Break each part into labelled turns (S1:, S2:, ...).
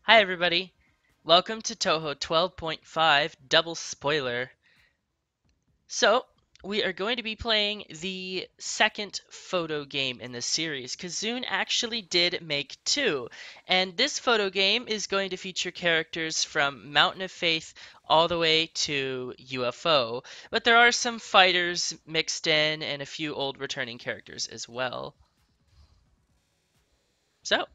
S1: Hi everybody, welcome to Touhou 12.5 Double Spoiler. So, we are going to be playing the second photo game in this series. Kazune actually did make two, and this photo game is going to feature characters from Mountain of Faith all the way to UFO, but there are some fighters mixed in and a few old returning characters as well. So,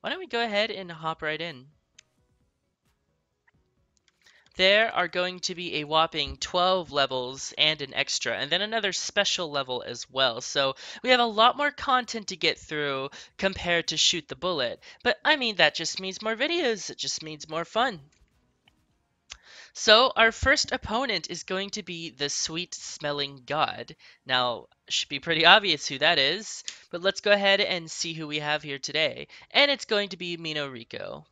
S1: why don't we go ahead and hop right in? There are going to be a whopping 12 levels and an extra, and then another special level as well. So we have a lot more content to get through compared to Shoot the Bullet. But I mean, that just means more videos, it just means more fun. So our first opponent is going to be the Sweet Smelling God. Now, it should be pretty obvious who that is, but let's go ahead and see who we have here today. And it's going to be Mino Rico.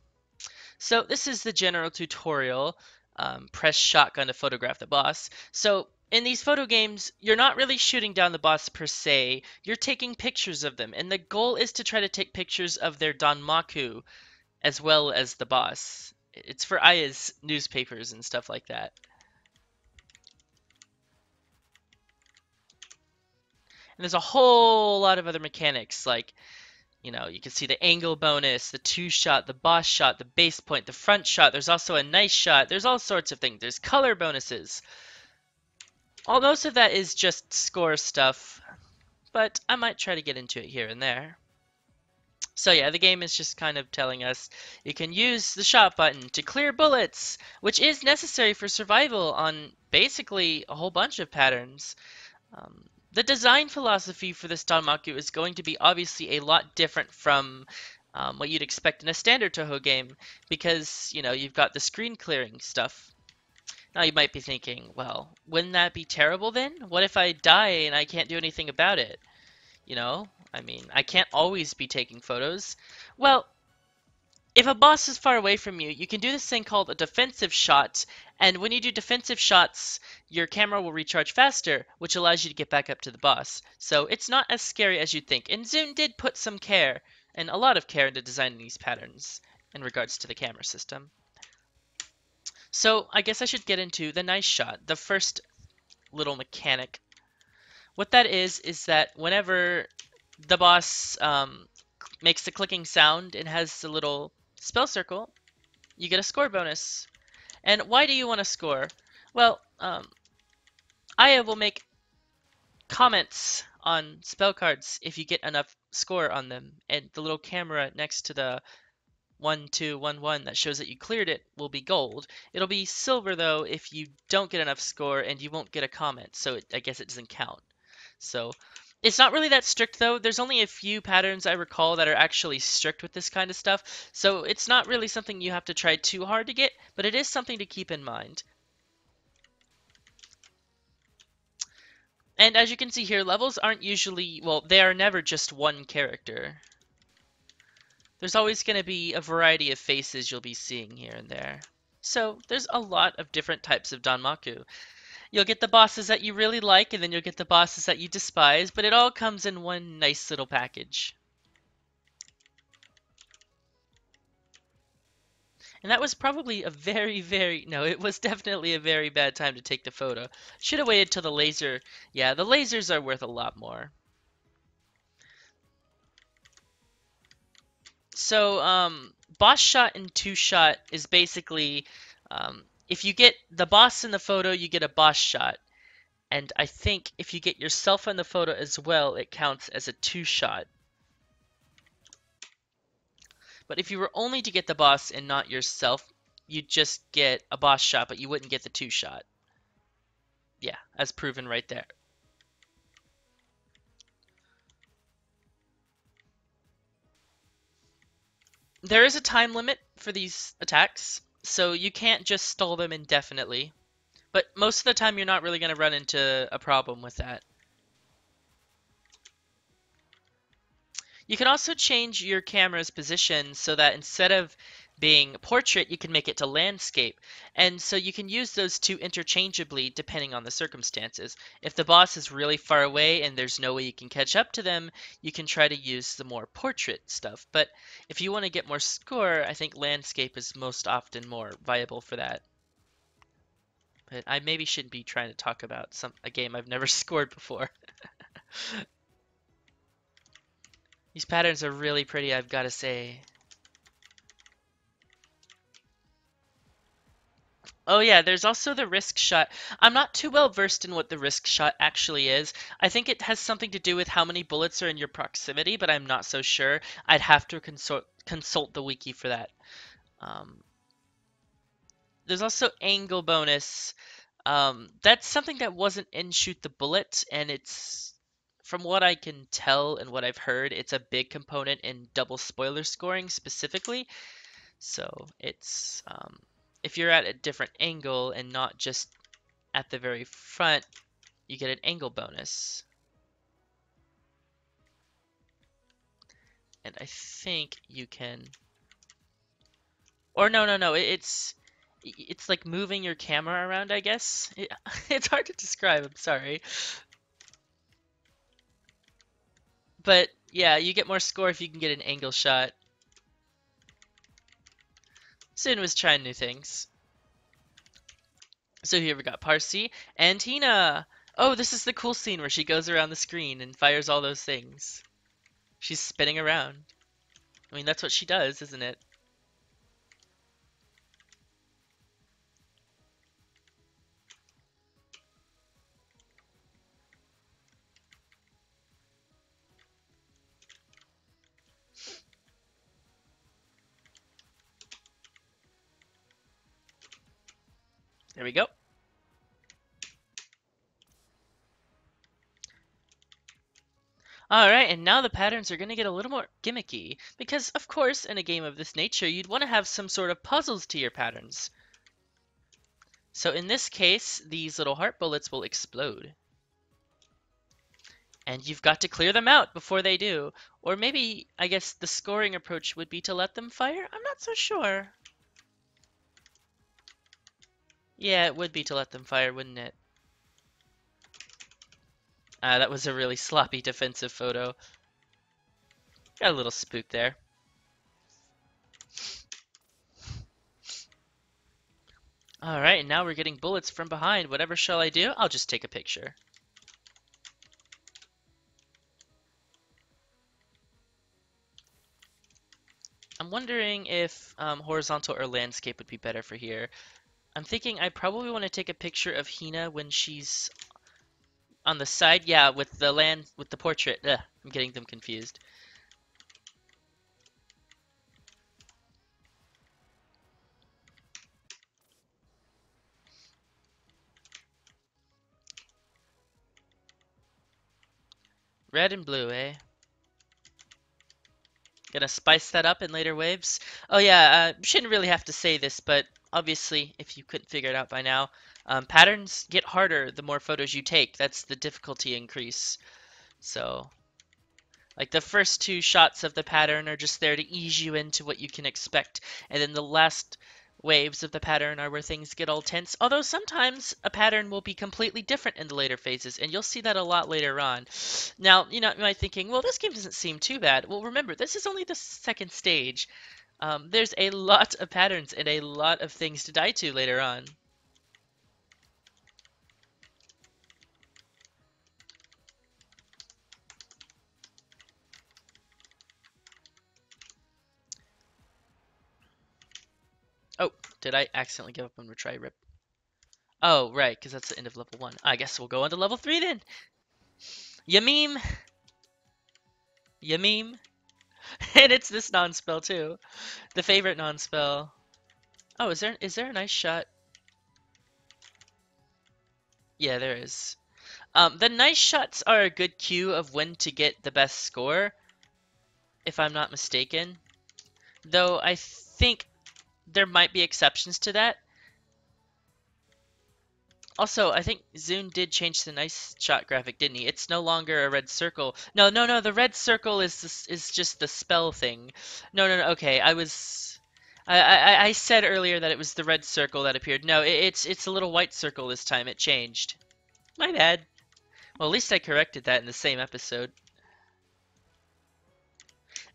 S1: So this is the general tutorial. Press shotgun to photograph the boss. So in these photo games, you're not really shooting down the boss per se. You're taking pictures of them, and the goal is to try to take pictures of their danmaku as well as the boss. It's for Aya's newspapers and stuff like that. And there's a whole lot of other mechanics like you can see the angle bonus, the two shot, the boss shot, the base point, the front shot. There's also a nice shot. There's all sorts of things. There's color bonuses. Most of that is just score stuff, but I might try to get into it here and there. So yeah, the game is just kind of telling us you can use the shot button to clear bullets, which is necessary for survival on basically a whole bunch of patterns. The design philosophy for this Danmaku is going to be obviously a lot different from what you'd expect in a standard Touhou game because, you've got the screen clearing stuff. Now you might be thinking, well, wouldn't that be terrible then? What if I die and I can't do anything about it? I mean, I can't always be taking photos. Well, if a boss is far away from you, you can do this thing called a defensive shot, and when you do defensive shots, your camera will recharge faster, which allows you to get back up to the boss. So it's not as scary as you'd think, and Zune did put some care, and a lot of care into designing these patterns in regards to the camera system. So I guess I should get into the nice shot, the first little mechanic. What that is that whenever the boss makes the clicking sound and has the little spell circle, you get a score bonus. And why do you want to score? Well, Aya will make comments on spell cards if you get enough score on them, and the little camera next to the 1211 that shows that you cleared it will be gold. It'll be silver though if you don't get enough score and you won't get a comment, so I guess it doesn't count. So it's not really that strict though. There's only a few patterns I recall that are actually strict with this kind of stuff. So it's not really something you have to try too hard to get, but it is something to keep in mind. And as you can see here, levels aren't usually, well, they are never just one character. There's always going to be a variety of faces you'll be seeing here and there. So there's a lot of different types of Danmaku. You'll get the bosses that you really like, and then you'll get the bosses that you despise, but it all comes in one nice little package. And that was probably a no, it was definitely a very bad time to take the photo. Should have waited till the laser. Yeah, the lasers are worth a lot more. So, boss shot and two shot is basically, if you get the boss in the photo, you get a boss shot. And I think if you get yourself in the photo as well, it counts as a two shot. But if you were only to get the boss and not yourself, you'd just get a boss shot, but you wouldn't get the two shot. Yeah, as proven right there. There is a time limit for these attacks, so you can't just stall them indefinitely. But most of the time, you're not really going to run into a problem with that. You can also change your camera's position so that instead of being portrait, you can make it to landscape. And so you can use those two interchangeably depending on the circumstances. If the boss is really far away and there's no way you can catch up to them, you can try to use the more portrait stuff. But if you want to get more score, I think landscape is most often more viable for that. But I maybe shouldn't be trying to talk about a game I've never scored before. These patterns are really pretty, I've got to say. Oh yeah, there's also the risk shot. I'm not too well versed in what the risk shot actually is. I think it has something to do with how many bullets are in your proximity, but I'm not so sure. I'd have to consult the wiki for that. Um, there's also angle bonus. That's something that wasn't in Shoot the Bullet, and it's, from what I can tell and what I've heard, it's a big component in double spoiler scoring specifically. So it's if you're at a different angle and not just at the very front, you get an angle bonus. And I think you can, or no, it's like moving your camera around, I guess. It's hard to describe, I'm sorry. But yeah, you get more score if you can get an angle shot. Sin was trying new things. So here we got Parsi and Tina. Oh, this is the cool scene where she goes around the screen and fires all those things. She's spinning around. I mean, that's what she does, isn't it? There we go. Alright, and now the patterns are going to get a little more gimmicky, because of course in a game of this nature you'd want to have some sort of puzzles to your patterns. So in this case, these little heart bullets will explode. And you've got to clear them out before they do. Or maybe, I guess the scoring approach would be to let them fire? I'm not so sure. Yeah, it would be to let them fire, wouldn't it? That was a really sloppy defensive photo. Got a little spook there. Alright, and now we're getting bullets from behind. Whatever shall I do? I'll just take a picture. I'm wondering if horizontal or landscape would be better for here. I'm thinking I probably want to take a picture of Hina when she's on the side. Yeah, with the portrait. Ugh, I'm getting them confused. Red and blue, eh? Gonna spice that up in later waves. Oh yeah, shouldn't really have to say this, but obviously, if you couldn't figure it out by now, patterns get harder the more photos you take. That's the difficulty increase. So, like the first two shots of the pattern are just there to ease you into what you can expect, and then the last waves of the pattern are where things get all tense. Although sometimes a pattern will be completely different in the later phases, and you'll see that a lot later on. Now, you might thinking, well, this game doesn't seem too bad. Well, remember, this is only the second stage. There's a lot of patterns and a lot of things to die to later on. Oh, did I accidentally give up on retry rip? Oh, right, because that's the end of level 1. I guess we'll go on to level 3 then. Ya meme. Ya meme. And it's this non-spell too. The favorite non-spell. Oh, is there a nice shot? Yeah, there is. The nice shots are a good cue of when to get the best score, if I'm not mistaken. Though I think there might be exceptions to that. Also, I think Zune did change the nice shot graphic, didn't he? It's no longer a red circle. No. The red circle is just the spell thing. No. Okay, I said earlier that it was the red circle that appeared. No, it's a little white circle this time. It changed. My bad. Well, at least I corrected that in the same episode.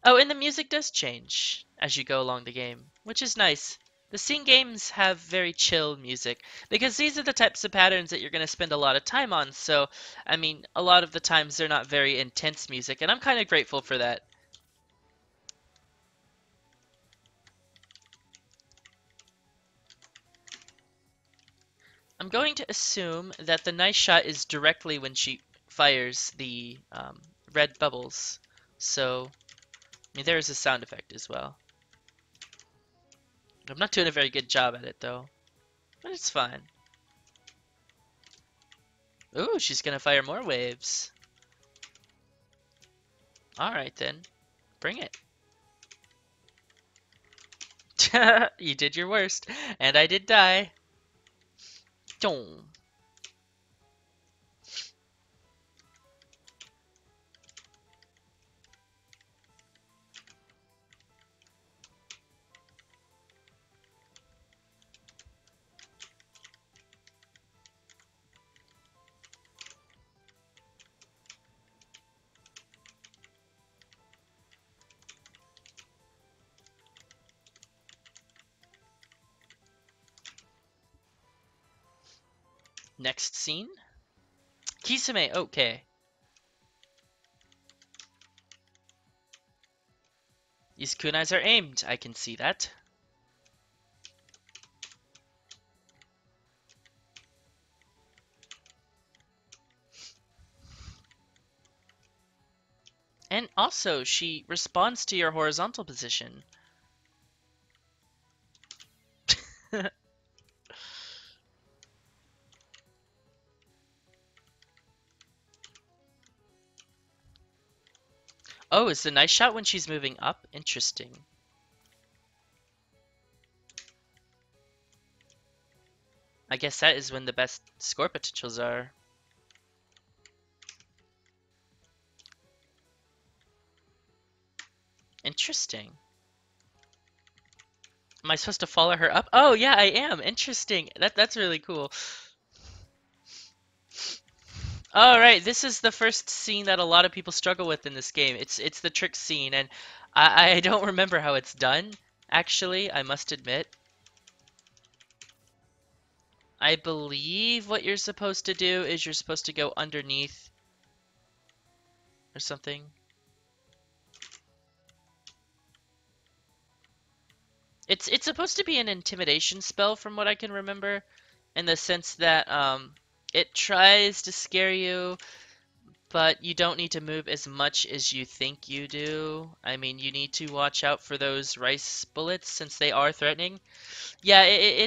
S1: Oh, and the music does change as you go along the game, which is nice. The scene games have very chill music because these are the types of patterns that you're going to spend a lot of time on. So, I mean, a lot of the times they're not very intense music, and I'm kind of grateful for that. I'm going to assume that the nice shot is directly when she fires the red bubbles. So, I mean, there is a sound effect as well. I'm not doing a very good job at it though, but it's fine. Ooh, she's gonna fire more waves. Alright then, bring it. You did your worst, and I did die. Dong. Next scene. Kisame, okay. These kunais are aimed, I can see that. And also, she responds to your horizontal position. Oh, is the nice shot when she's moving up? Interesting. I guess that is when the best score potentials are. Interesting. Am I supposed to follow her up? Oh, yeah, I am. Interesting. That's really cool. All right, this is the first scene that a lot of people struggle with in this game. It's the trick scene, and I don't remember how it's done, actually, I must admit. I believe what you're supposed to do is you're supposed to go underneath or something. It's supposed to be an intimidation spell from what I can remember, in the sense that it tries to scare you, but you don't need to move as much as you think you do. I mean, you need to watch out for those rice bullets since they are threatening. Yeah, I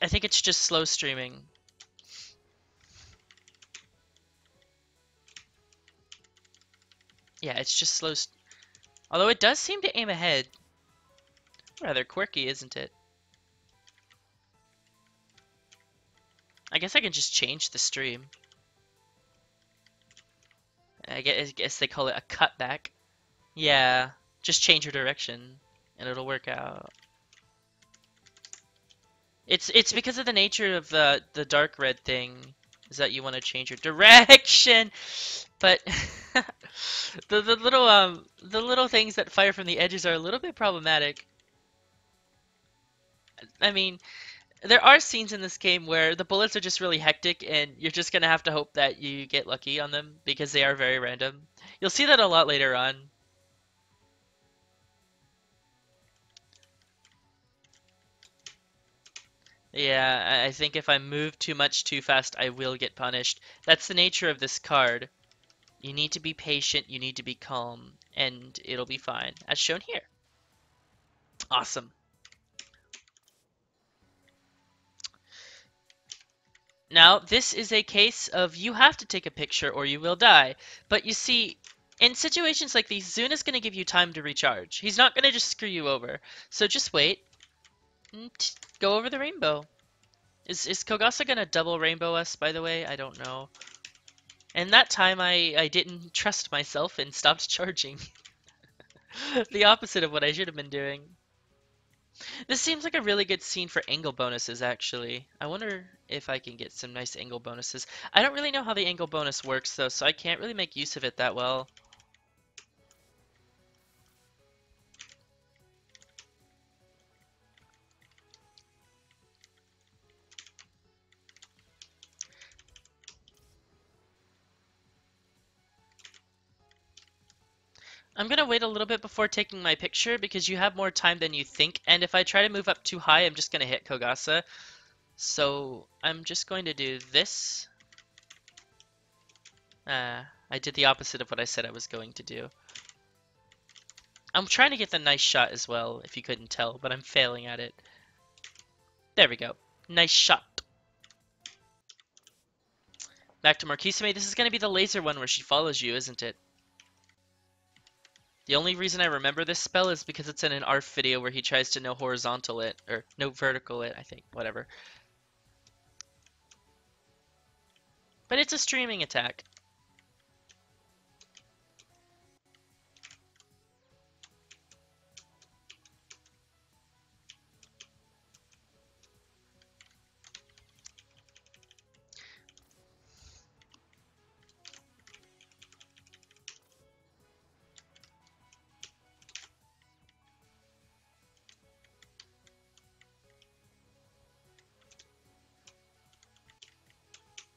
S1: think it's just slow streaming. Yeah, it's just slow. Although it does seem to aim ahead. Rather quirky, isn't it? I guess I can just change the stream. I guess they call it a cutback. Yeah, just change your direction and it'll work out. It's because of the nature of the dark red thing is that you want to change your direction. But the little things that fire from the edges are a little bit problematic. I mean, there are scenes in this game where the bullets are just really hectic and you're just gonna have to hope that you get lucky on them because they are very random. You'll see that a lot later on. Yeah, I think if I move too much too fast, I will get punished. That's the nature of this card. You need to be patient, you need to be calm, and it'll be fine, as shown here. Awesome. Now, this is a case of you have to take a picture or you will die. But you see, in situations like these, Zune is going to give you time to recharge. He's not going to just screw you over. So just wait and go over the rainbow. Is Kogasa going to double rainbow us, by the way? I don't know. And that time I didn't trust myself and stopped charging. The opposite of what I should have been doing. This seems like a really good scene for angle bonuses, actually. I wonder if I can get some nice angle bonuses. I don't really know how the angle bonus works, though, so I can't really make use of it that well. I'm gonna wait a little bit before taking my picture because you have more time than you think, and if I try to move up too high, I'm just gonna hit Kogasa. So I'm just going to do this. I did the opposite of what I said I was going to do. I'm trying to get the nice shot as well, if you couldn't tell, but I'm failing at it. There we go. Nice shot. Back to Marquisame. This is going to be the laser one where she follows you, isn't it? The only reason I remember this spell is because it's in an ARF video where he tries to no horizontal it, or no vertical it, I think, whatever. But it's a streaming attack.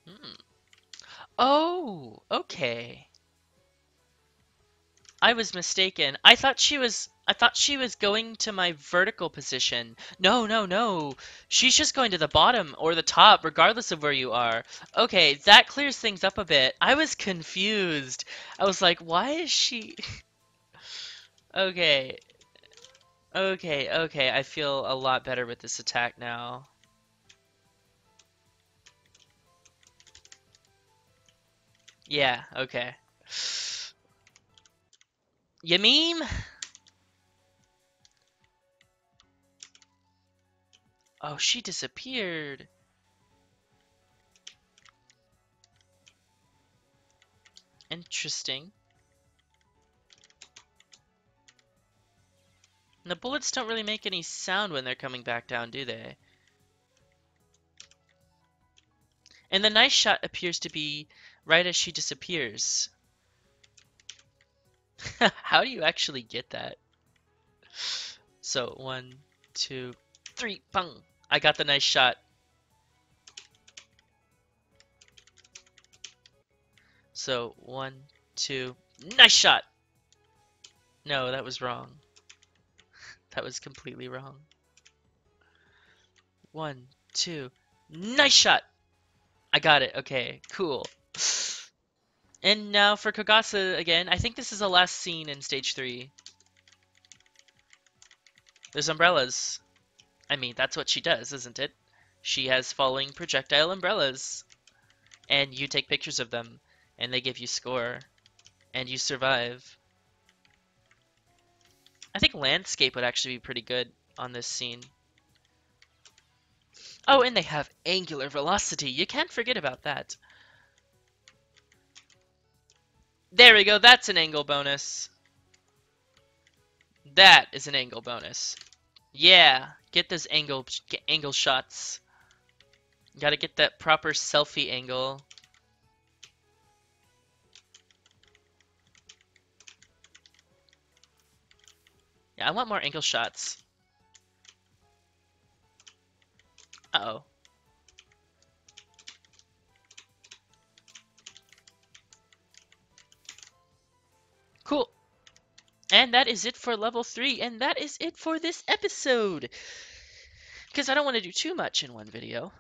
S1: Hmm. Oh, okay. I was mistaken. I thought she was going to my vertical position. No, no, no. She's just going to the bottom or the top, regardless of where you are. Okay, that clears things up a bit. I was confused. I was like, why is she... Okay, okay. I feel a lot better with this attack now. Yeah, okay. You meme? Oh, she disappeared. Interesting. And the bullets don't really make any sound when they're coming back down, do they? And the nice shot appears to be right as she disappears. How do you actually get that? So, 1, 2, 3, pung! I got the nice shot. So, 1, 2, nice shot! No, that was wrong. That was completely wrong. 1, 2, nice shot! I got it. Okay, cool. And now for Kogasa again. I think this is the last scene in stage 3. There's umbrellas. I mean, that's what she does, isn't it? She has falling projectile umbrellas. And you take pictures of them. And they give you score. And you survive. I think landscape would actually be pretty good on this scene. Oh, and they have angular velocity. You can't forget about that. There we go. That's an angle bonus. That is an angle bonus. Yeah, get those angle shots. Gotta get that proper selfie angle. Yeah, I want more angle shots. Uh-oh. Cool. And that is it for level 3, and that is it for this episode. Because I don't want to do too much in one video.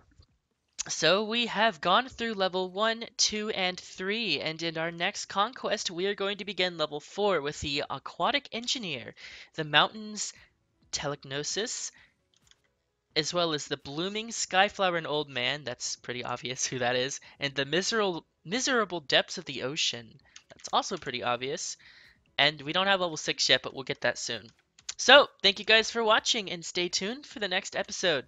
S1: So we have gone through level 1, 2, and 3, and in our next conquest we are going to begin level 4 with the Aquatic Engineer, the Mountains Telegnosis, as well as the Blooming Skyflower and Old Man, that's pretty obvious who that is, and the Miserable Depths of the Ocean, that's also pretty obvious. And we don't have level 6 yet, but we'll get that soon. So, thank you guys for watching, and stay tuned for the next episode.